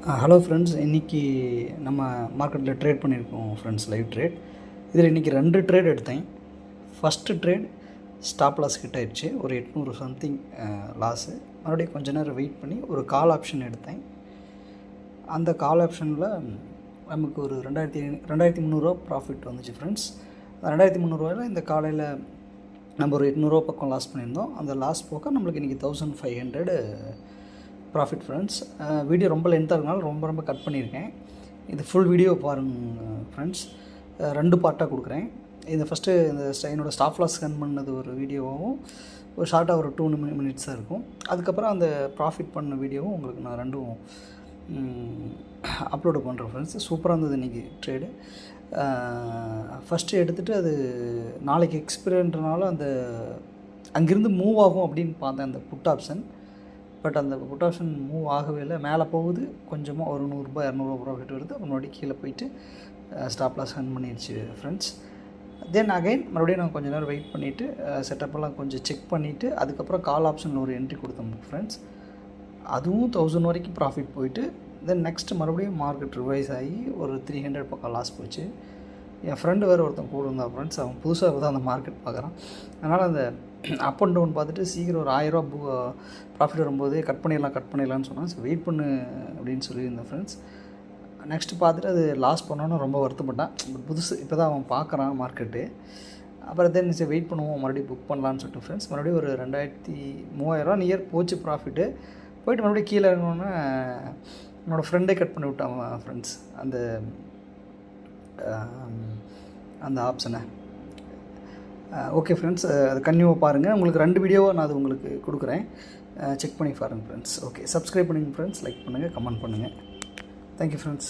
Hello friends, இன்றைக்கி நம்ம மார்க்கெட்டில் ட்ரேட் பண்ணியிருக்கோம் ஃப்ரெண்ட்ஸ், லைவ் ட்ரேட். இதில் இன்றைக்கி 2 ட்ரேட் எடுத்தேன். First trade stop loss hit ஆயிடுச்சு, ஒரு 800 சம்திங் லாஸு. மறுபடியும் கொஞ்ச நேரம் வெயிட் பண்ணி ஒரு கால் ஆப்ஷன் எடுத்தேன். அந்த கால் ஆப்ஷனில் நமக்கு ஒரு 2300 ப்ராஃபிட் வந்துச்சு ஃப்ரெண்ட்ஸ். 2300 இந்த காலையில் நம்ம ஒரு 800 பக்கம் லாஸ் பண்ணியிருந்தோம். அந்த லாஸ் போக நம்மளுக்கு இன்றைக்கி 1500 ப்ராஃபிட் ஃப்ரெண்ட்ஸ். வீடியோ ரொம்ப லென்த்தாக இருக்கனால ரொம்ப கட் பண்ணியிருக்கேன். இது ஃபுல் வீடியோ பாருங்கள் ஃப்ரெண்ட்ஸ். 2 பார்ட்டாக கொடுக்குறேன். இது ஃபஸ்ட்டு என்னோடய ஸ்டாப் லாஸ் ஸ்கேன் பண்ணது ஒரு வீடியோவும், ஒரு ஷார்ட்டாக ஒரு 2 மினிட்ஸாக இருக்கும். அதுக்கப்புறம் அந்த ப்ராஃபிட் பண்ண வீடியோவும் உங்களுக்கு நான் 2ம் அப்லோடு பண்ணுறேன் ஃப்ரெண்ட்ஸ். சூப்பராக இருந்தது இன்றைக்கி ட்ரேடு. ஃபஸ்ட்டு எடுத்துகிட்டு அது நாளைக்கு எக்ஸ்பிரின்றனால அந்த அங்கேருந்து மூவ் ஆகும் அப்படின்னு பார்த்தேன் அந்த புட் ஆப்ஷன். பட் அந்த புட் ஆப்ஷன் மூவ் ஆகவே இல்லை. மேலே போகுது, கொஞ்சமாக ஒரு 100 ரூபாய் 200 ப்ராஃபிட் வருது, அப்புறம் மறுபடியும் கீழே போயிட்டு ஸ்டாப் லாஸ் ரன் பண்ணிடுச்சு ஃப்ரெண்ட்ஸ். தென் அகைன் மறுபடியும் நான் கொஞ்சம் நேரம் வெயிட் பண்ணிவிட்டு செட்டப்பெல்லாம் கொஞ்சம் செக் பண்ணிவிட்டு அதுக்கப்புறம் கால் ஆப்ஷனில் ஒரு என்ட்ரி கொடுத்தோம் ஃப்ரெண்ட்ஸ். அதுவும் 1000 வரைக்கும் ப்ராஃபிட் போயிட்டு தென் நெக்ஸ்ட் மறுபடியும் மார்க்கெட் ரிவைஸ் ஆகி ஒரு 300 பக்கம் லாஸ் போச்சு. என் ஃப்ரெண்டு வேறு ஒருத்தன் கூட இருந்தான் ஃப்ரெண்ட்ஸ். அவன் புதுசாக தான் அந்த மார்க்கெட் பார்க்குறான். அதனால் அந்த அப் அண்ட் டவுன் பார்த்துட்டு சீக்கிரம் ஒரு 1000 ப்ராஃபிட் வரும்போதே கட் பண்ணிடலான்னு சொன்னான். ஸோ வெயிட் பண்ணு அப்படின்னு சொல்லியிருந்தேன் ஃப்ரெண்ட்ஸ். நெக்ஸ்ட்டு பார்த்துட்டு அது லாஸ் பண்ணோன்னு ரொம்ப வருத்தப்பட்டான். புதுசு இப்போ தான் அவன் பார்க்குறான் மார்க்கெட்டு. அப்புறம் தென் சரி வெயிட் பண்ணுவோம், மறுபடியும் புக் பண்ணலான்னு சொல்லிட்டு ஃப்ரெண்ட்ஸ் மறுபடியும் ஒரு 3000 நியர் போச்சு ப்ராஃபிட்டு. போயிட்டு மறுபடியும் கீழே இறங்கினோன்னே என்னோடய ஃப்ரெண்டே கட் பண்ணி விட்டான் ஃப்ரெண்ட்ஸ் அந்த ஆப்ஷனை. ஓகே ஃப்ரெண்ட்ஸ், அது கன்டினியூவாக பாருங்கள். உங்களுக்கு 2 வீடியோவாக நான் அது உங்களுக்கு கொடுக்குறேன், செக் பண்ணி பாருங்கள் ஃப்ரெண்ட்ஸ். ஓகே, சப்ஸ்கிரைப் பண்ணுங்கள் ஃப்ரெண்ட்ஸ், லைக் பண்ணுங்கள், கமெண்ட் பண்ணுங்கள். Thank you friends.